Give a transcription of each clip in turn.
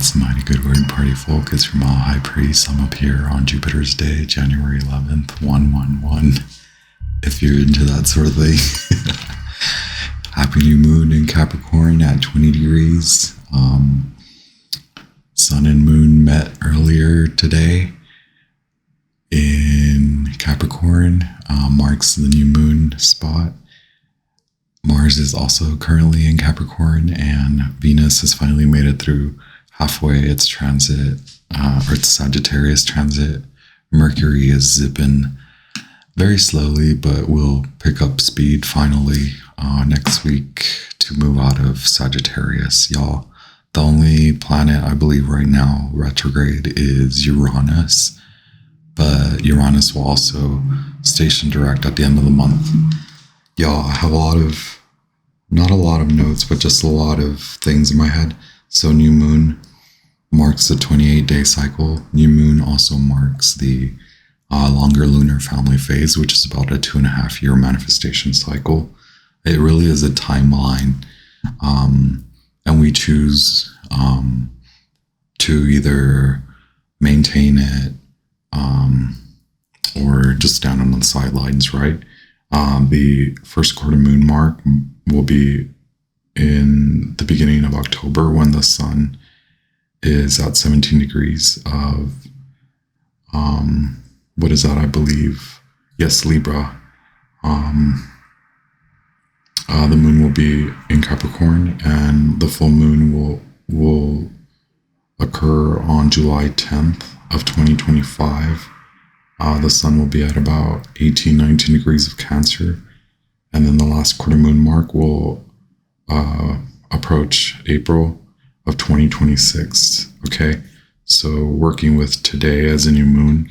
That's a mighty good word, party folk. It's from all High Priest. I'm up here on Jupiter's Day, January 11th, 111. If you're into that sort of thing. Happy new moon in Capricorn at 20 degrees. Sun and moon met earlier today in Capricorn. Marks the new moon spot. Mars is also currently in Capricorn, and Venus has finally made it through halfway its transit, or its Sagittarius transit. Mercury is zipping very slowly, but will pick up speed finally next week to move out of Sagittarius, y'all. The only planet I believe right now retrograde is Uranus, but Uranus will also station direct at the end of the month. Y'all, I have not a lot of notes, but just a lot of things in my head. So new moon marks the 28-day cycle. New moon also marks the longer lunar family phase, which is about a 2.5-year manifestation cycle. It really is a timeline. And we choose to either maintain it or just stand on the sidelines, right? The first quarter moon mark will be in the beginning of October when the sun is at 17 degrees of, what is that, I believe? Yes, Libra. The moon will be in Capricorn, and the full moon will occur on July 10th of 2025. The sun will be at about 18, 19 degrees of Cancer. And then the last quarter moon mark will approach April of 2026. Okay. So working with today as a new moon,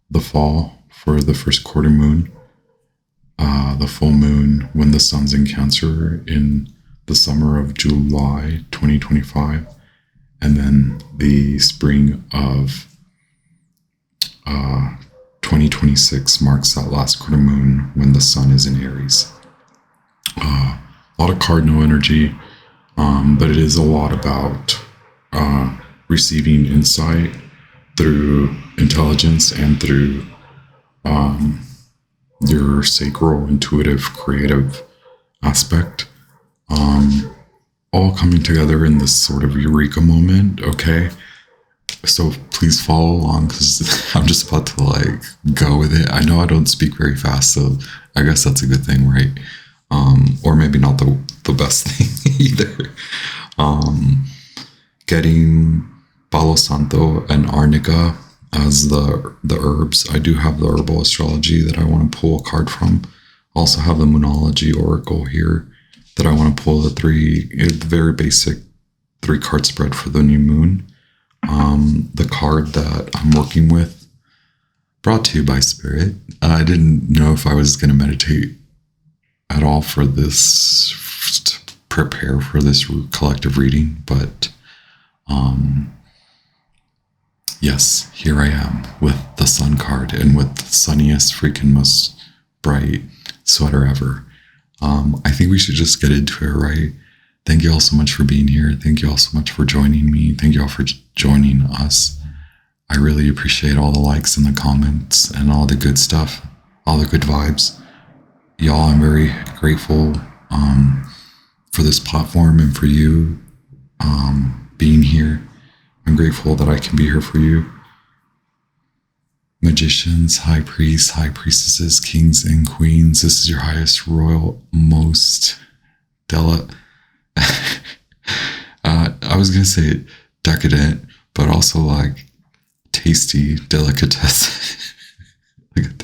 the fall for the first quarter moon, the full moon when the sun's in Cancer in the summer of July 2025. And then the spring of 2026 marks that last quarter moon when the sun is in Aries. A lot of cardinal energy, but it is a lot about receiving insight through intelligence and through your sacral, intuitive, creative aspect, all coming together in this sort of eureka moment. Okay. So please follow along, because I'm just about to go with it. I know I don't speak very fast, so I guess that's a good thing, right? Or maybe not the best thing either. Getting Palo Santo and Arnica as the herbs. I do have the Herbal Astrology that I want to pull a card from. I also have the Moonology Oracle here that I want to pull the very basic 3-card spread for the new moon. The card that I'm working with, brought to you by Spirit. I didn't know if I was going to meditate at all for this, to prepare for this collective reading, but yes, here I am with the sun card and with the sunniest, freaking most bright sweater ever. I think we should just get into it, right? Thank you all so much for being here. Thank you all so much for joining me. Thank you all for joining us. I really appreciate all the likes and the comments and all the good stuff, all the good vibes. Y'all, I'm very grateful for this platform and for you being here. I'm grateful that I can be here for you. Magicians, high priests, high priestesses, kings and queens, this is your highest royal, most I was going to say decadent, but also tasty delicatessen. like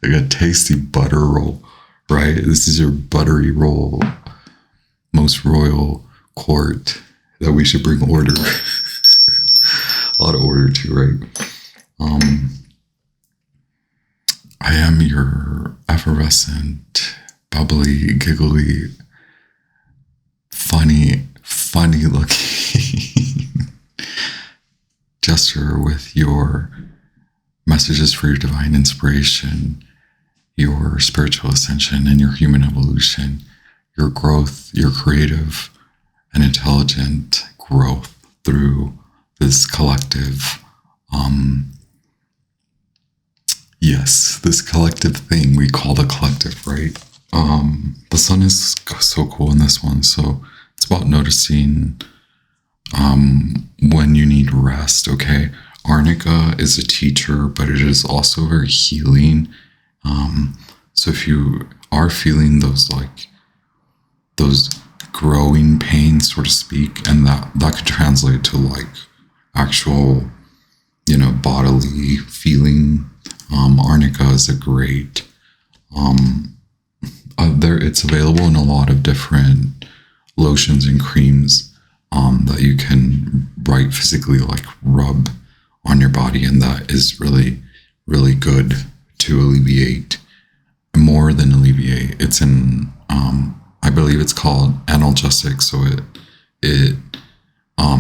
a tasty butter roll, right? This is your buttery roll, most royal court that we should bring order. A lot of order to, right? I am your effervescent, bubbly, giggly, funny looking gesture with your messages for your divine inspiration, your spiritual ascension, and your human evolution, your growth, your creative and intelligent growth through this collective, this collective thing we call the collective, right? The sun is so cool in this one. So it's about noticing when you need rest, okay? Arnica is a teacher, but it is also very healing. So if you are feeling those growing pains, so to speak, and that could translate to like actual, bodily feeling. Arnica is a great, it's available in a lot of different lotions and creams that you can physically like rub on your body, and that is really, really good to alleviate. More than alleviate, it's in I believe it's called analgesic, so it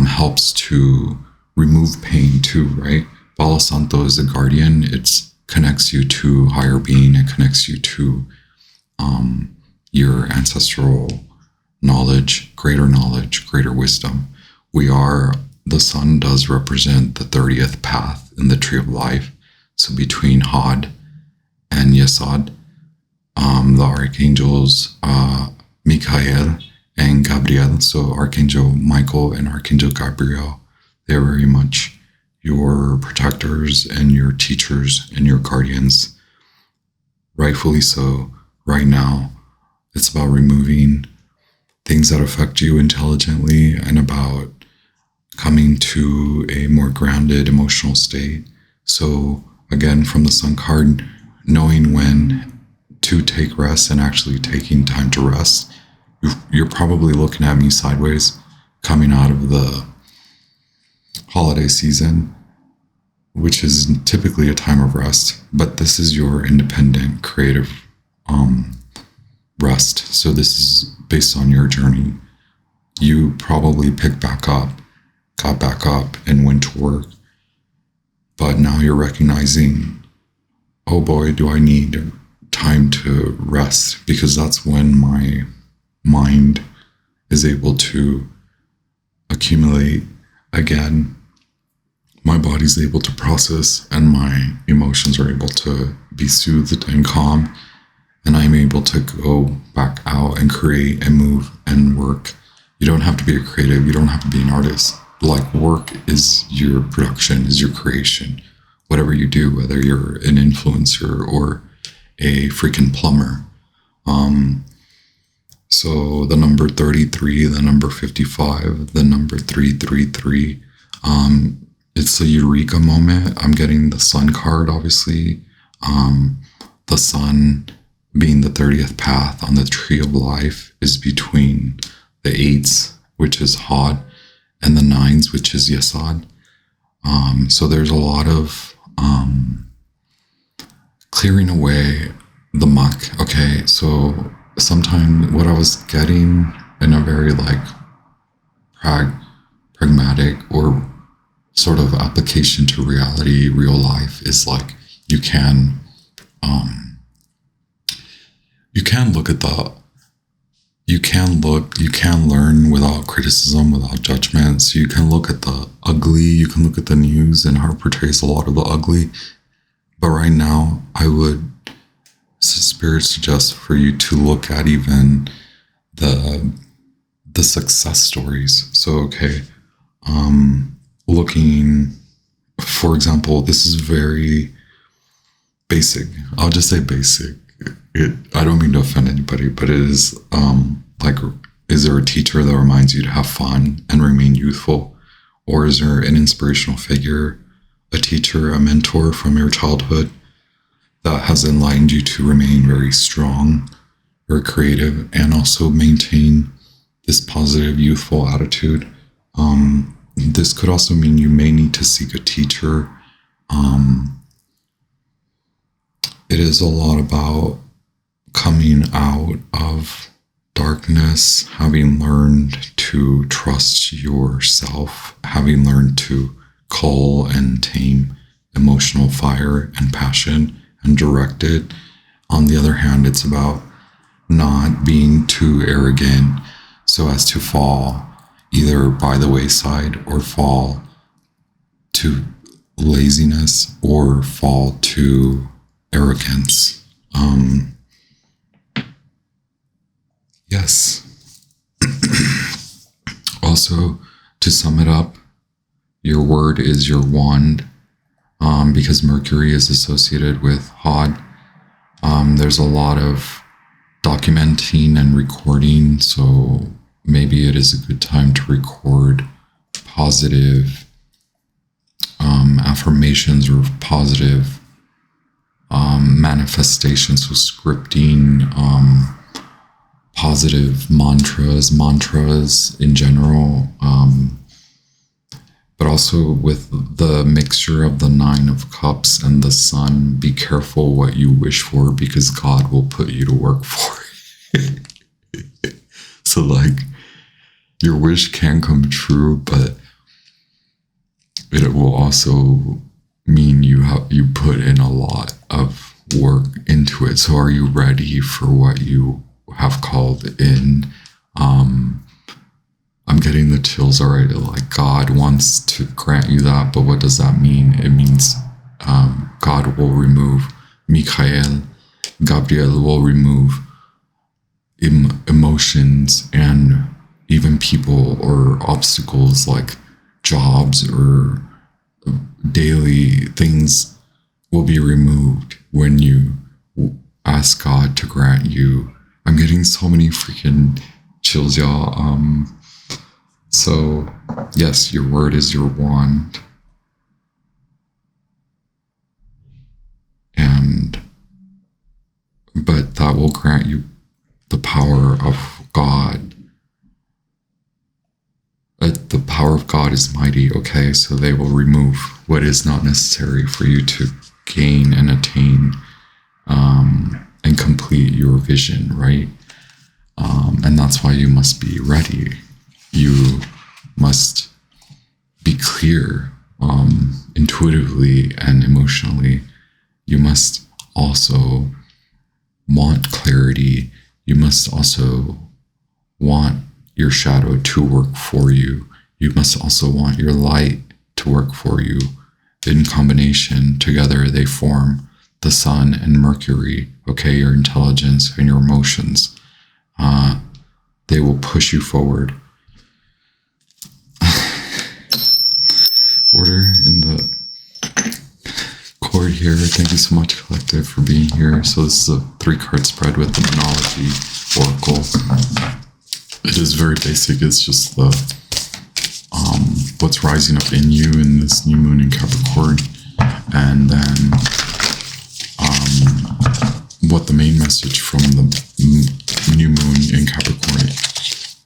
helps to remove pain too, right? Palo Santo is a guardian. It connects you to higher being. It connects you to your ancestral knowledge, greater wisdom. The sun does represent the 30th path in the tree of life. So between Had and Yesod, the archangels, Michael and Gabriel, so Archangel Michael and Archangel Gabriel, they're very much your protectors and your teachers and your guardians. Rightfully so. Right now, it's about removing things that affect you intelligently and about coming to a more grounded emotional state. So again, from the Sun card, knowing when to take rest and actually taking time to rest. You're probably looking at me sideways coming out of the holiday season, which is typically a time of rest, but this is your independent creative rest. So this is based on your journey. You probably got back up and went to work, but now you're recognizing, oh boy, do I need time to rest, because that's when my mind is able to accumulate again. My body's able to process and my emotions are able to be soothed and calm, and I'm able to go back out and create and move and work. You don't have to be a creative. You don't have to be an artist. Like, work is your production, is your creation. Whatever you do, whether you're an influencer or a freaking plumber. So the number 33, the number 55, the number 333, it's a eureka moment. I'm getting the sun card, obviously. The sun being the 30th path on the tree of life is between the 8s, which is Had, and the 9s, which is Yesod. So there's a lot of clearing away the muck. Okay, so sometimes what I was getting in a very like pragmatic or sort of application to reality, real life, is like you can learn without criticism, without judgment. So you can look at the ugly, you can look at the news and how it portrays a lot of the ugly. But right now, I would Spirit suggest for you to look at even the success stories. So, okay, looking, for example, this is very basic. I'll just say basic. I don't mean to offend anybody, but it is like, is there a teacher that reminds you to have fun and remain youthful? Or is there an inspirational figure, a teacher, a mentor from your childhood that has enlightened you to remain very strong, very creative, and also maintain this positive, youthful attitude? This could also mean you may need to seek a teacher. It is a lot about coming out of darkness, having learned to trust yourself, having learned to cull and tame emotional fire and passion and direct it. On the other hand, it's about not being too arrogant so as to fall either by the wayside or fall to laziness or fall to arrogance. Yes. Also, to sum it up, your word is your wand, because Mercury is associated with Hod. There's a lot of documenting and recording, so maybe it is a good time to record positive affirmations or positive manifestations, so scripting, positive mantras in general, but also with the mixture of the Nine of Cups and the Sun. Be careful what you wish for, because God will put you to work for it. So like, your wish can come true, but it will also mean you put in a lot of work into it. So are you ready for what you have called in? I'm getting the chills already. Like, God wants to grant you that, but what does that mean? It means God will remove, Gabriel will remove emotions and even people or obstacles like jobs or daily things will be removed when you ask God to grant you. I'm getting so many freaking chills, y'all. So yes, your word is your wand. But that will grant you the power of God. The power of God is mighty, okay? So they will remove what is not necessary for you to gain and attain and complete your vision, right? And that's why you must be ready. You must be clear intuitively and emotionally. You must also want clarity. You must also want your shadow to work for you. You must also want your light to work for you. In combination, together they form the Sun and Mercury, okay, your intelligence and your emotions. They will push you forward. Order in the cord here. Thank you so much, Collective, for being here. So this is a 3-card spread with the Moonology Oracle. It is very basic. It's just the what's rising up in you in this new moon in Capricorn, and then what the main message from the new moon in Capricorn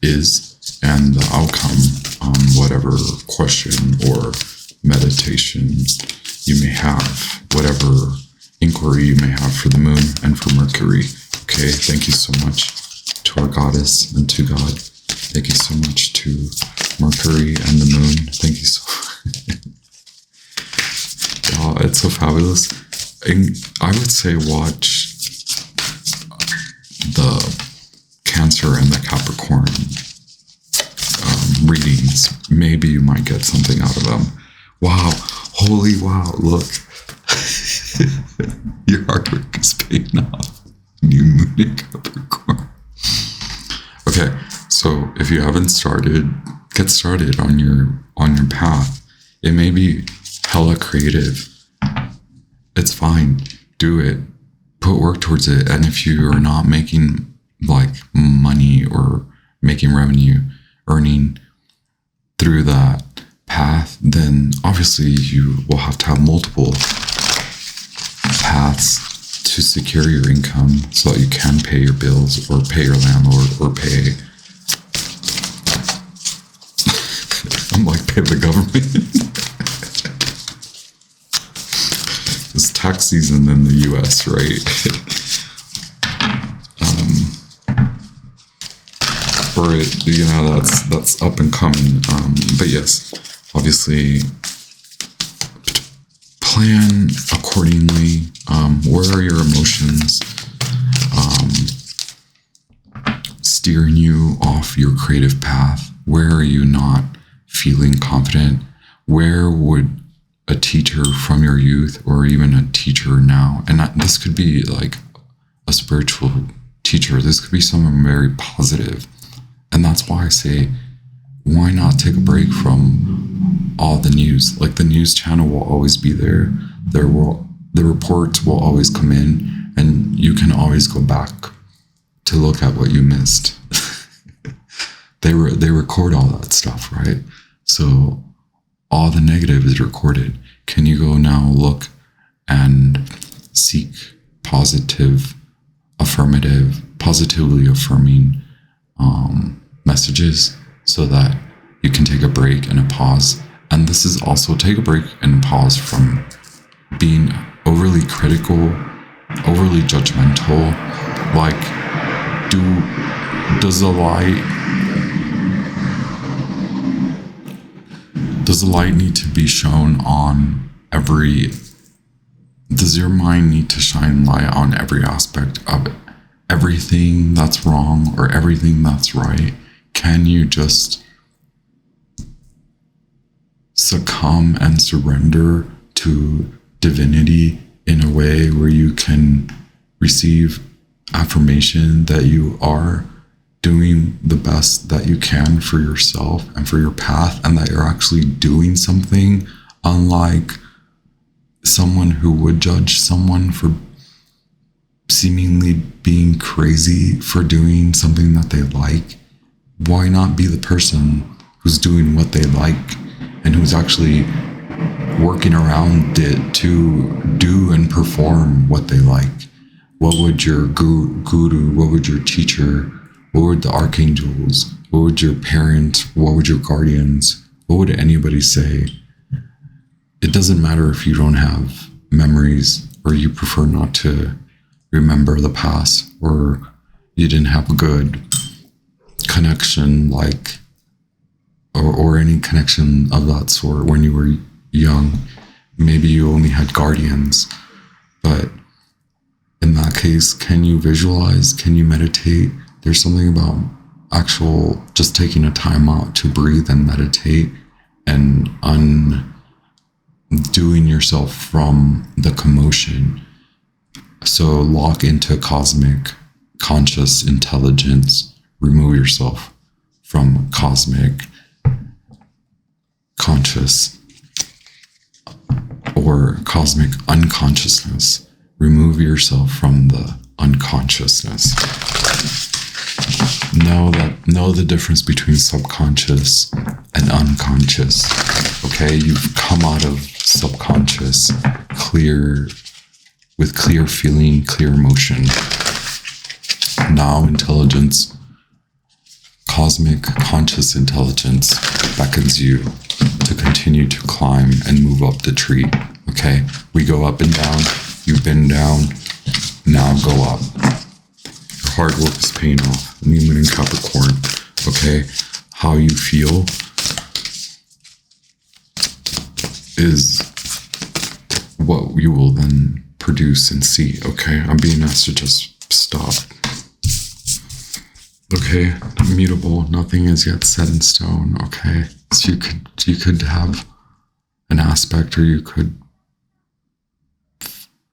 is, and the outcome, whatever question or meditation you may have, whatever inquiry you may have for the moon and for Mercury. Okay, thank you so much to our goddess and to God. Thank you so much to Mercury and the moon. Thank you so much. It's so fabulous. And I would say watch the Cancer and the Capricorn readings. Maybe you might get something out of them. Wow. Holy wow. Look. Your hard work is paying off. New moon in Capricorn. Okay, so if you haven't started, get started on your path. It may be hella creative. It's fine. Do it. Put work towards it. And if you are not making like money or making revenue, earning through that path, then obviously you will have to have multiple paths to secure your income so that you can pay your bills or pay your landlord or pay I'm like, pay the government. It's tax season in the US, right? Or that's up and coming. But yes, obviously plan accordingly. Where are your emotions steering you off your creative path? Where are you not feeling confident? Where would a teacher from your youth, or even a teacher now. And this could be like a spiritual teacher. This could be someone very positive. And that's why I say, why not take a break from all the news? Like, the news channel will always be there. The reports will always come in, and you can always go back to look at what you missed. They record all that stuff, right? So all the negative is recorded. Can you go now look and seek positively affirming messages, so that you can take a break and a pause? And this is also take a break and pause from being overly critical, overly judgmental. Like, does the light need to be shown on does your mind need to shine light on every aspect of it? Everything that's wrong or everything that's right? Can you just succumb and surrender to divinity in a way where you can receive affirmation that you are doing the best that you can for yourself and for your path, and that you're actually doing something, unlike someone who would judge someone for seemingly being crazy for doing something that they like? Why not be the person who's doing what they like and who's actually working around it to do and perform what they like? What would your guru, what would your teacher, what would the archangels, what would your parents, what would your guardians, what would anybody say? It doesn't matter if you don't have memories, or you prefer not to remember the past, or you didn't have a good connection, like, or any connection of that sort when you were young. Maybe you only had guardians. But in that case, can you visualize? Can you meditate? There's something about actual just taking a time out to breathe and meditate, and undoing yourself from the commotion. So lock into cosmic conscious intelligence. Remove yourself from cosmic conscious or cosmic unconsciousness. Remove yourself from the unconsciousness. Know the difference between subconscious and unconscious. Okay, you've come out of subconscious with clear feeling, clear emotion. Now intelligence, cosmic conscious intelligence, beckons you to continue to climb and move up the tree. Okay, we go up and down. You've been down, now go up. Your hard work is paying off. New Moon in Capricorn. Okay, how you feel is what you will then produce and see. Okay, I'm being asked to just stop. Okay, immutable. Nothing is yet set in stone. Okay, so you could have an aspect, or you could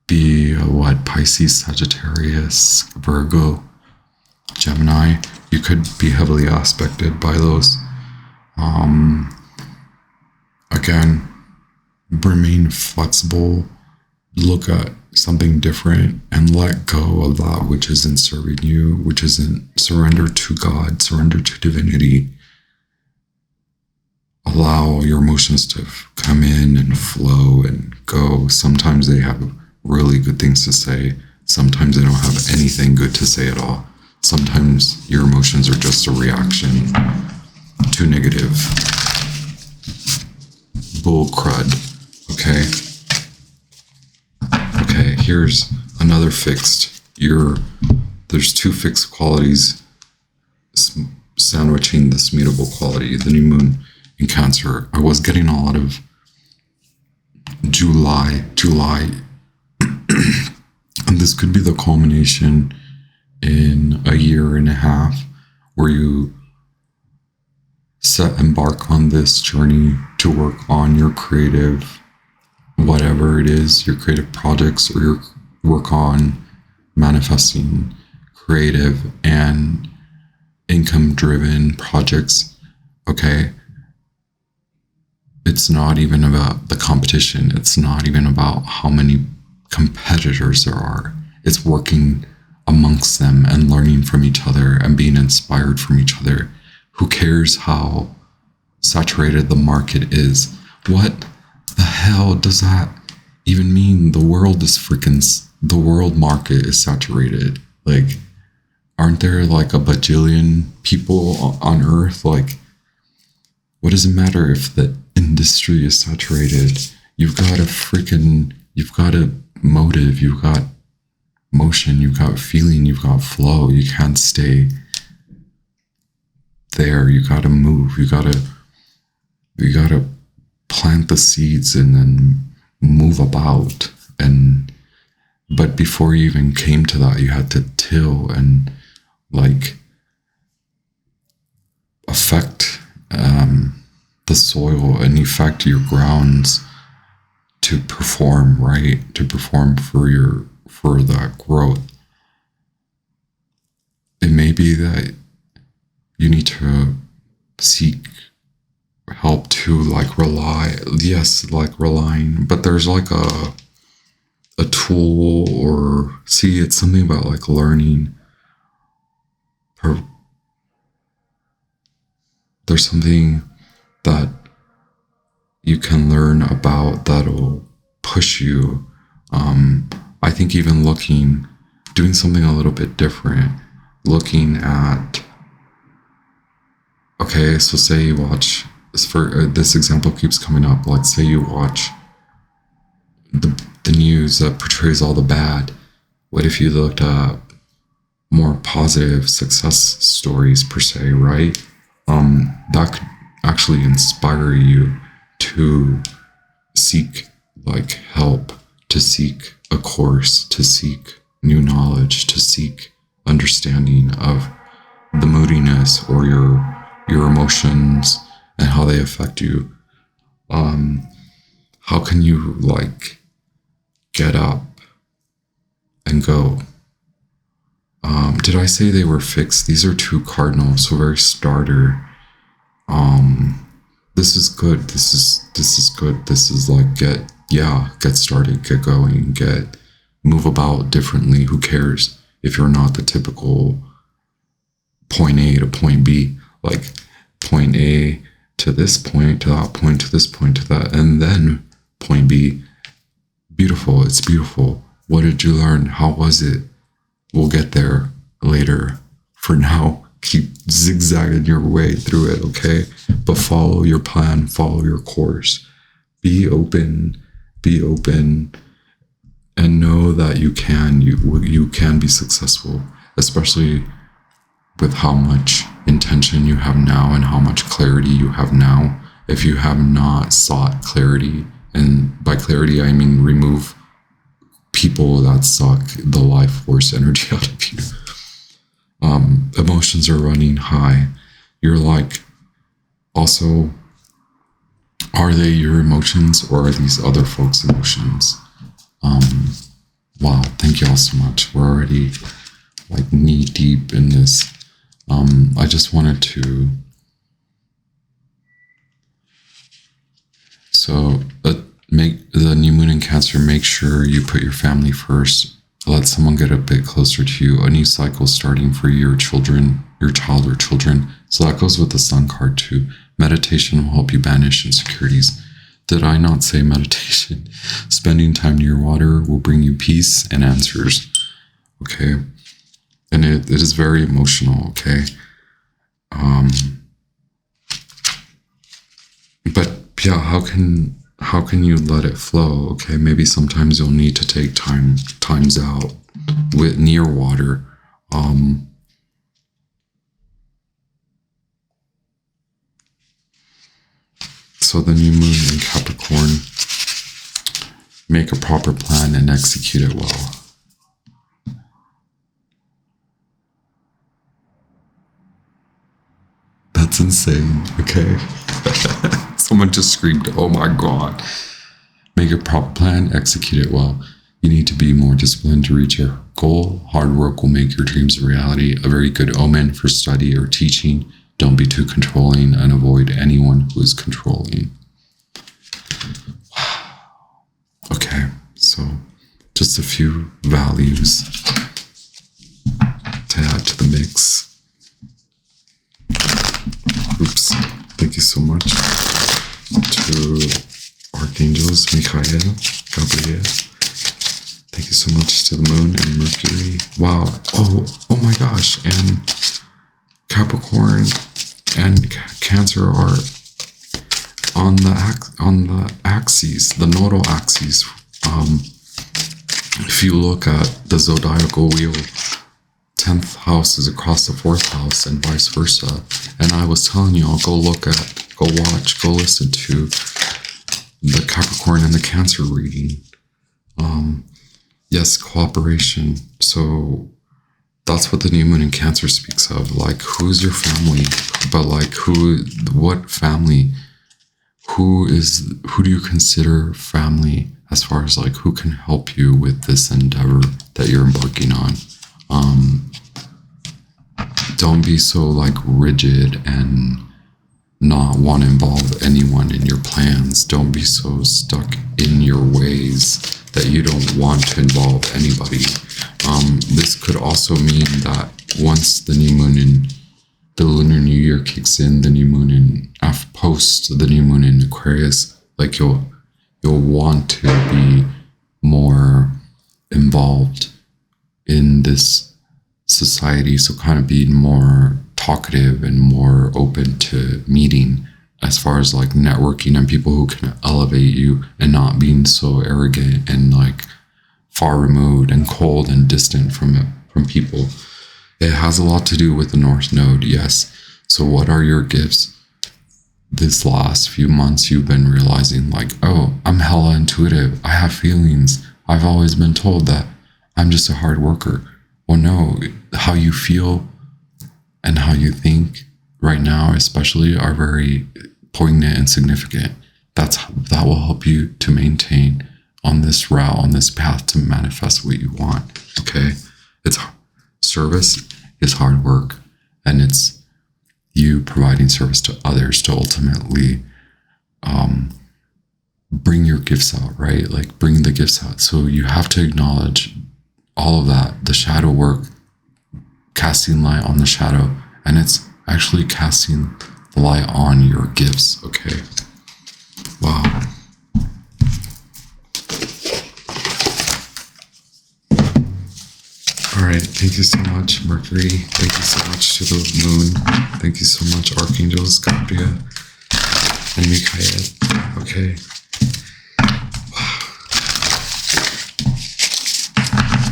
be Pisces, Sagittarius, Virgo, Gemini. You could be heavily aspected by those. Again, remain flexible, look at something different, and let go of that which isn't serving you, which isn't. Surrender to God, surrender to divinity. Allow your emotions to come in and flow and go. Sometimes they have really good things to say. Sometimes they don't have anything good to say at all. Sometimes your emotions are just a reaction to negative bull crud. Okay? Okay, here's another fixed. There's two fixed qualities sandwiching this mutable quality. The new moon in Cancer. I was getting a lot of July, and this could be the culmination in a year and a half where you embark on this journey to work on your creative whatever it is, your creative projects or your work on manifesting creative and income driven projects, okay, it's not even about the competition. It's not even about how many competitors there are. It's working amongst them and learning from each other and being inspired from each other. Who cares how saturated the market is? What the hell does that even mean? The world market is saturated. Like, aren't there like a bajillion people on Earth? Like, what does it matter if the industry is saturated? You've got a motive, you've got motion, you've got feeling, you've got flow. You can't stay there. You gotta move. You gotta plant the seeds and then move about. But before you even came to that, you had to till and like affect the soil and affect your grounds to perform, right? To perform for that growth. It may be that you need to seek help to like relying, but there's like a tool, or see, it's something about like learning. There's something that you can learn about that'll push you. I think even doing something a little bit different, looking at, okay, so say you watch, for this example keeps coming up, like say you watch the news that portrays all the bad. What if you looked at more positive success stories per se, right? That could actually inspire you to seek like help, to seek a course, to seek new knowledge, to seek understanding of the moodiness or your emotions and how they affect you. How can you like get up and go? Did I say they were fixed? These are two cardinals, so very starter. This is good. This is good. This is like get started, get going, move about differently. Who cares if you're not the typical point A to point B, like point A to this point, to that point, to this point, to that, and then point B. Beautiful. It's beautiful. What did you learn? How was it? We'll get there later. For now, keep zigzagging your way through it, okay? But follow your plan, follow your course. Be open, and know that you can be successful, especially with how much intention you have now and how much clarity you have now. If you have not sought clarity, and by clarity I mean remove people that suck the life force energy out of you. Emotions are running high. You're like, also, are they your emotions or are these other folks' emotions? Wow, thank you all so much. We're already like knee deep in this. I just wanted to, make the new moon in Cancer, make sure you put your family first. Let someone get a bit closer to you. A new cycle starting for your children, your child or children. So that goes with the Sun card too. Meditation will help you banish insecurities. Did I not say meditation? Spending time near water will bring you peace and answers. Okay. And it is very emotional, okay? But yeah, how can you let it flow? Okay, maybe sometimes you'll need to take times out with near water. So the new moon in Capricorn, make a proper plan and execute it well. That's insane, okay? Someone just screamed, oh my God. Make a proper plan, execute it well. You need to be more disciplined to reach your goal. Hard work will make your dreams a reality. A very good omen for study or teaching. Don't be too controlling and avoid anyone who is controlling. Okay, so just a few values to add to the mix. Oops. Thank you so much to Archangels, Michael, Gabriel. Thank you so much to the Moon and Mercury. Wow. Oh my gosh. And Capricorn and Cancer are on the axes, the nodal axes. If you look at the zodiacal wheel, 10th house is across the 4th house and vice versa. And I was telling you, I'll go watch, go listen to the Capricorn and the Cancer reading. Yes, cooperation. So that's what the new moon in Cancer speaks of. Like, who's your family? But like, what family? Who do you consider family as far as like who can help you with this endeavor that you're embarking on? Don't be so like rigid and not want to involve anyone in your plans. Don't be so stuck in your ways that you don't want to involve anybody. This could also mean that once the new moon in the Lunar New Year kicks in, the new moon in post the new moon in Aquarius, like you'll want to be more involved in this society. So kind of being more talkative and more open to meeting as far as like networking and people who can elevate you and not being so arrogant and like far removed and cold and distant from people. It has a lot to do with the North Node, yes. So what are your gifts? This last few months you've been realizing like, oh, I'm hella intuitive. I have feelings. I've always been told that I'm just a hard worker. Well, no, how you feel and how you think right now especially are very poignant and significant. That will help you to maintain on this route, on this path to manifest what you want. Okay? It's service is hard work, and it's you providing service to others to ultimately bring your gifts out, right? Like bring the gifts out. So you have to acknowledge all of that, the shadow work, casting light on the shadow, and it's actually casting the light on your gifts, okay? Wow. All right, thank you so much, Mercury. Thank you so much to the Moon. Thank you so much, Archangels, Gabriel, and Michael. Okay.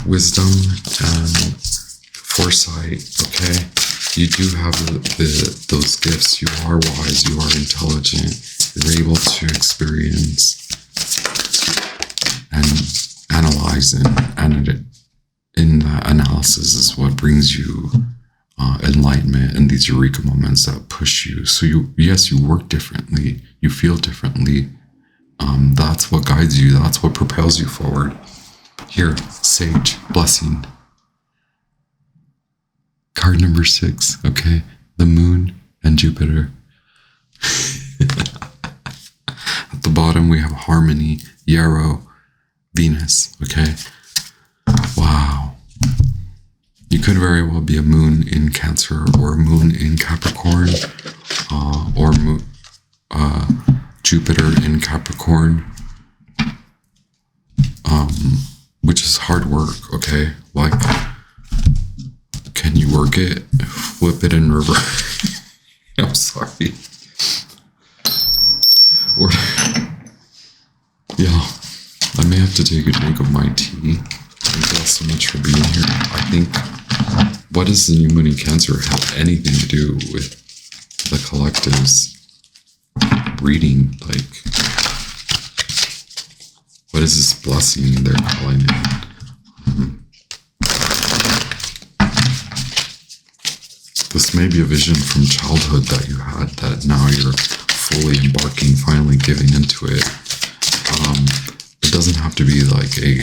Wisdom and foresight, okay? You do have those gifts. You are wise, you are intelligent, you're able to experience and analyze, and in that analysis is what brings you enlightenment and these eureka moments that push you. So you work differently, you feel differently. That's what guides you, that's what propels you forward. Here, Sage, blessing. Card number 6, okay? The Moon and Jupiter. At the bottom, we have Harmony, Yarrow, Venus, okay? Wow. You could very well be a Moon in Cancer or a Moon in Capricorn, or Jupiter in Capricorn, which is hard work, okay? Like, can you work it? Flip it in reverse. I'm sorry. Or, yeah, I may have to take a drink of my tea. Thank you all so much for being here. I think, what does the new moon in Cancer have anything to do with the collective's reading? Like, what is this blessing they're calling it? This may be a vision from childhood that you had that now you're fully embarking, finally giving into it. to be like a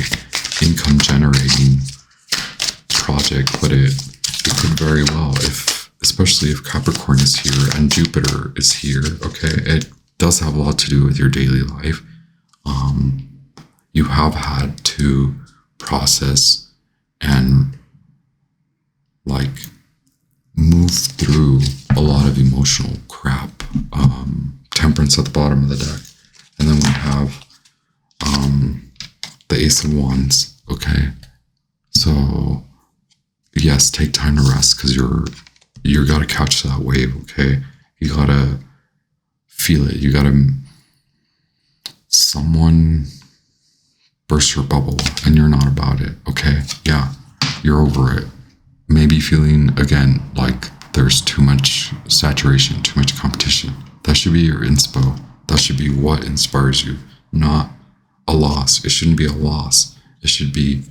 income generating project, but it could very well, especially if Capricorn is here and Jupiter is here, okay, it does have a lot to do with your daily life. You have had to process and like move through a lot of emotional crap. Temperance at the bottom of the deck. And then we have the Ace of Wands, okay? So yes, take time to rest, because you gotta catch that wave, okay? You gotta feel it. You gotta, someone burst your bubble and you're not about it, okay? Yeah, you're over it. Maybe feeling, again, like there's too much saturation, too much competition. That should be your inspo. That should be what inspires you, not a loss. It shouldn't be a loss. It should be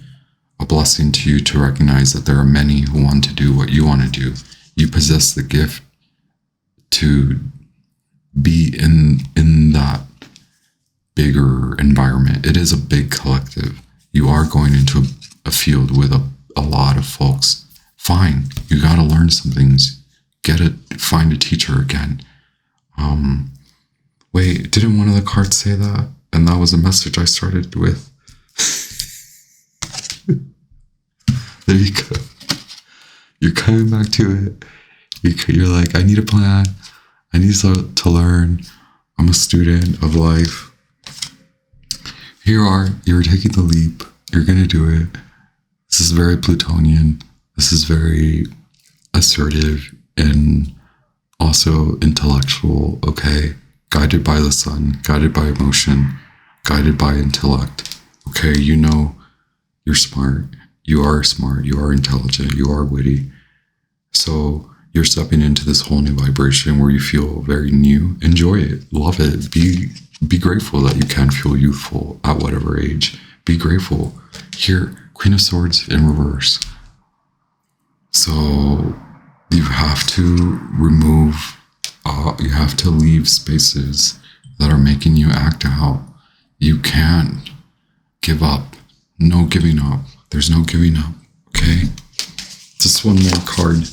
a blessing to you to recognize that there are many who want to do what you want to do. You possess the gift to be in that bigger environment. It is a big collective. You are going into a field with a lot of folks. Fine, you got to learn some things. Find a teacher again. Wait, didn't one of the cards say that? And that was a message I started with. There you go. You're coming back to it. You're like, I need a plan. I need to learn. I'm a student of life. Here you are. You're taking the leap. You're going to do it. This is very Plutonian. This is very assertive and also intellectual, okay? Guided by the sun, guided by emotion, guided by intellect. Okay, you know you're smart. You are smart. You are intelligent. You are witty. So you're stepping into this whole new vibration where you feel very new. Enjoy it. Love it. Be grateful that you can feel youthful at whatever age. Be grateful. Here, Queen of Swords in reverse. So you have to remove, you have to leave spaces that are making you act out. You can't give up. No giving up. There's no giving up, okay? Just one more card.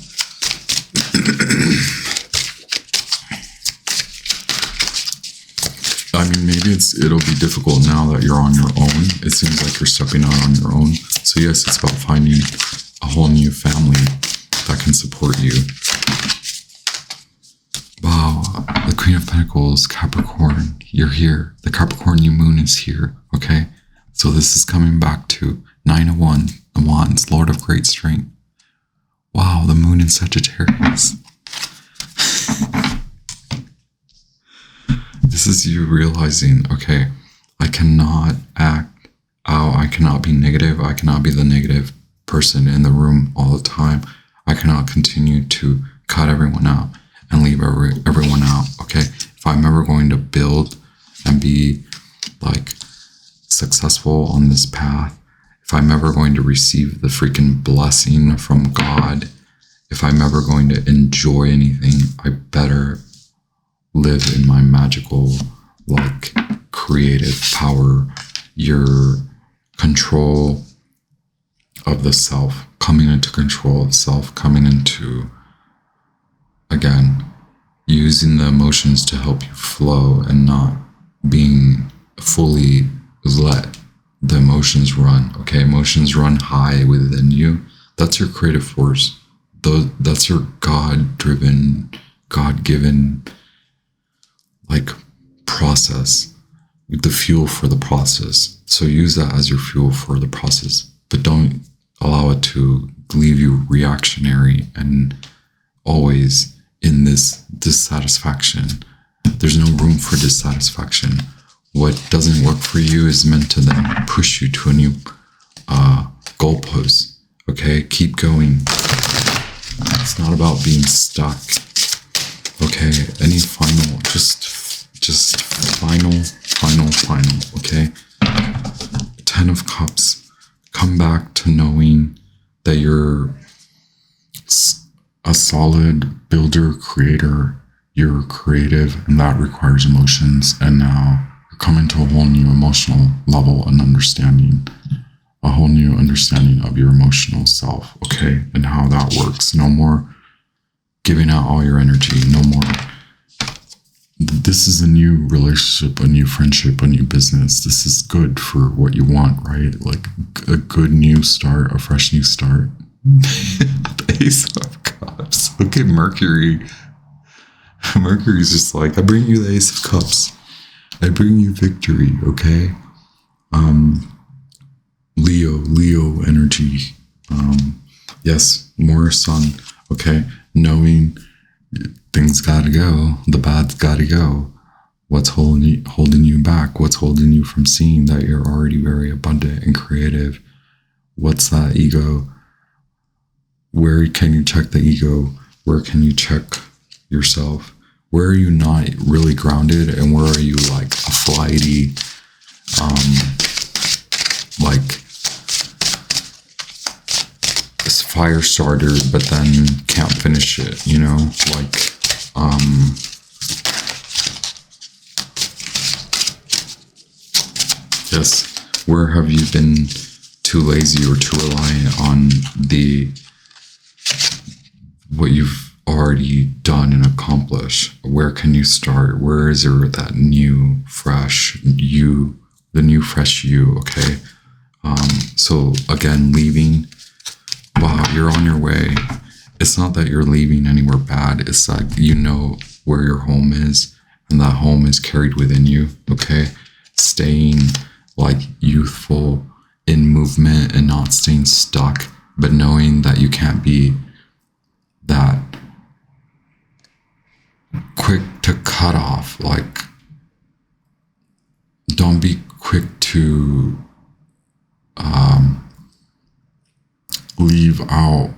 I mean, maybe it'll be difficult now that you're on your own. It seems like you're stepping out on your own. So yes, it's about finding a whole new family that can support you. Wow, the Queen of Pentacles, Capricorn, you're here. The Capricorn new moon is here, okay? So this is coming back to 9 of Wands, Lord of Great Strength. Wow, the moon in Sagittarius. This is you realizing, okay, I cannot act out. I cannot be negative. I cannot be the negative person in the room all the time. I cannot continue to cut everyone out and leave everyone out, okay? If I'm ever going to build and be like successful on this path, if I'm ever going to receive the freaking blessing from God, if I'm ever going to enjoy anything, I better live in my magical, like, creative power, your control of the self, coming into control of self, coming into, again, using the emotions to help you flow and not being fully let the emotions run, okay? Emotions run high within you. That's your creative force. That's your God-driven, God-given, like, process, the fuel for the process. So use that as your fuel for the process, but don't allow it to leave you reactionary and always in this dissatisfaction. There's no room for dissatisfaction. What doesn't work for you is meant to then push you to a new goalpost. Okay, keep going. It's not about being stuck. Okay, any final, just final, okay? 10 of Cups. Come back to knowing that you're a solid builder, creator. You're creative, and that requires emotions. And now coming to a whole new emotional level and understanding, a whole new understanding of your emotional self, okay, and how that works. No more giving out all your energy, no more. This is a new relationship, a new friendship, a new business. This is good for what you want, right? Like a good new start, a fresh new start. The Ace of Cups. Look at Mercury. Mercury's just like, I bring you the Ace of Cups. I bring you victory, okay? Leo energy. Yes, more sun, okay? Knowing things gotta go, the bad's gotta go. What's holding you back? What's holding you from seeing that you're already very abundant and creative? What's that ego? Where can you check the ego? Where can you check yourself? Where are you not really grounded, and where are you like a flighty, like this fire starter, but then can't finish it, you know? Like, yes, where have you been too lazy or too reliant on what you've already done and accomplished? Where can you start? Where is there that new, fresh you, the new, fresh you, okay? So again, leaving, wow, you're on your way. It's not that you're leaving anywhere bad. It's that you know where your home is, and that home is carried within you, okay? Staying like youthful in movement and not staying stuck, but knowing that you can't be that quick to cut off. Like, don't be quick to leave out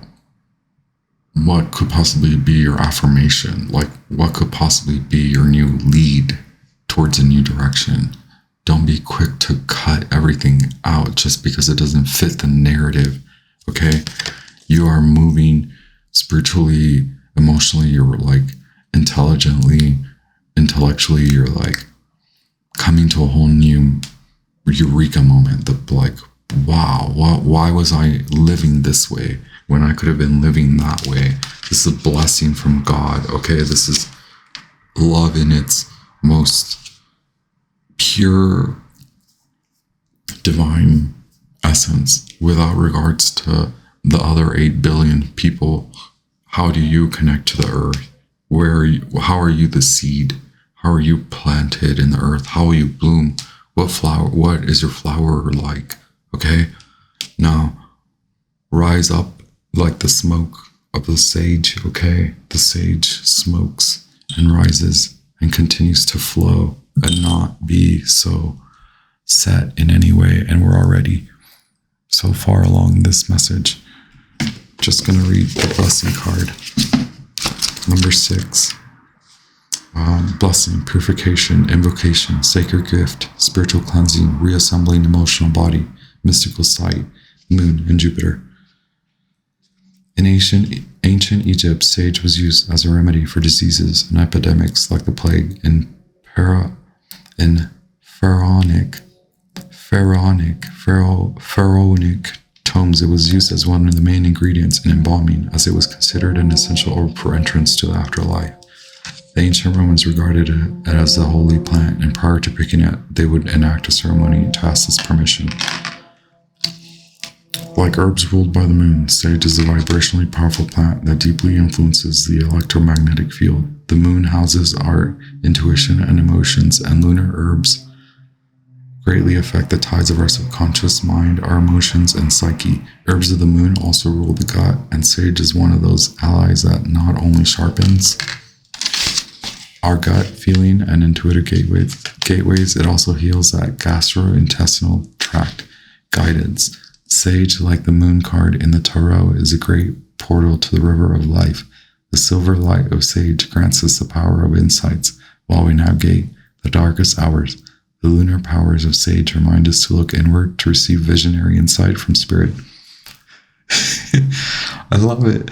what could possibly be your affirmation, like what could possibly be your new lead towards a new direction. Don't be quick to cut everything out just because it doesn't fit the narrative, okay? You are moving spiritually, emotionally, you're like intellectually, you're like coming to a whole new eureka moment. The like, wow, why was I living this way when I could have been living that way? This is a blessing from God, okay? This is love in its most pure, divine essence, without regards to the other 8 billion people. How do you connect to the earth? Where are you? How are you the seed? How are you planted in the earth? How will you bloom? What is your flower like? Okay? Now, rise up like the smoke of the sage, okay? The sage smokes and rises and continues to flow and not be so set in any way. And we're already so far along this message. Just going to read the blessing card. Number 6. Blessing, purification, invocation, sacred gift, spiritual cleansing, reassembling emotional body, mystical sight, moon, and Jupiter. In ancient Egypt, sage was used as a remedy for diseases and epidemics like the plague. In pharaonic tomes, it was used as one of the main ingredients in embalming, as it was considered an essential orb for entrance to the afterlife. The ancient Romans regarded it as a holy plant, and prior to picking it, they would enact a ceremony to ask its permission. Like herbs ruled by the moon, sage is a vibrationally powerful plant that deeply influences the electromagnetic field. The moon houses our intuition and emotions, and lunar herbs greatly affect the tides of our subconscious mind, our emotions, and psyche. Herbs of the moon also rule the gut, and sage is one of those allies that not only sharpens our gut feeling and intuitive gateways, it also heals that gastrointestinal tract guidance. Sage, like the moon card in the tarot, is a great portal to the river of life. The silver light of sage grants us the power of insights while we navigate the darkest hours. The lunar powers of sage remind us to look inward to receive visionary insight from spirit. I love it.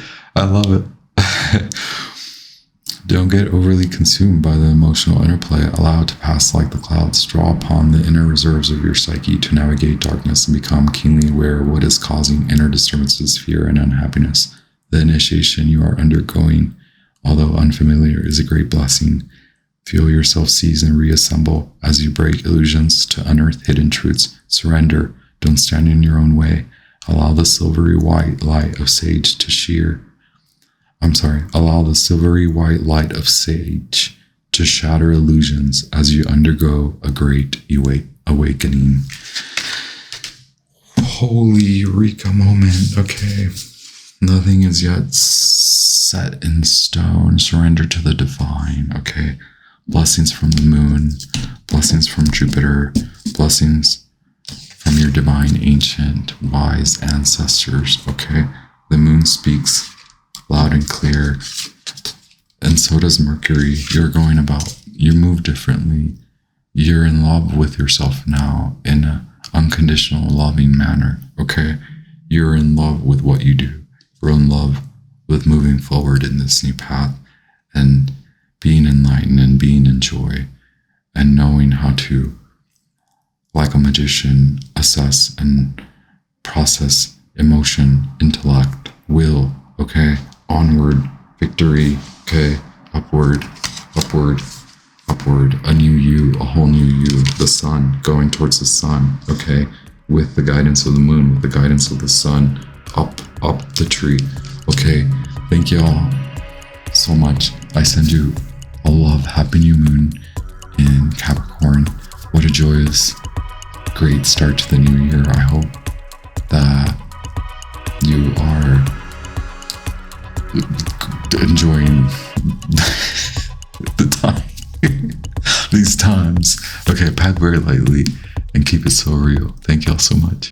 Don't get overly consumed by the emotional interplay. Allow it to pass like the clouds. Draw upon the inner reserves of your psyche to navigate darkness and become keenly aware of what is causing inner disturbances, fear, and unhappiness. The initiation you are undergoing, although unfamiliar, is a great blessing. Feel yourself seize and reassemble as you break illusions to unearth hidden truths. Surrender. Don't stand in your own way. Allow the silvery white light of sage to allow the silvery white light of sage to shatter illusions as you undergo a great awakening. Holy eureka moment. Okay. Nothing is yet set in stone. Surrender to the divine. Okay. Blessings from the moon. Blessings from Jupiter. Blessings from your divine, ancient, wise ancestors. Okay. The moon speaks loud and clear. And so does Mercury. You move differently. You're in love with yourself now in an unconditional, loving manner. Okay. You're in love with what you do. You're in love with moving forward in this new path and being enlightened and being in joy and knowing how to, like a magician, assess and process emotion, intellect, will. Okay. Onward, victory. Okay. Upward, upward, upward. A new you, a whole new you. The sun, going towards the sun. Okay. With the guidance of the moon, with the guidance of the sun, up the tree. Okay. Thank y'all so much. I send you a love. Happy new moon in Capricorn. What a joyous, great start to the new year. I hope that you are enjoying the time, these times. Okay, pack very lightly and keep it so real. Thank y'all so much.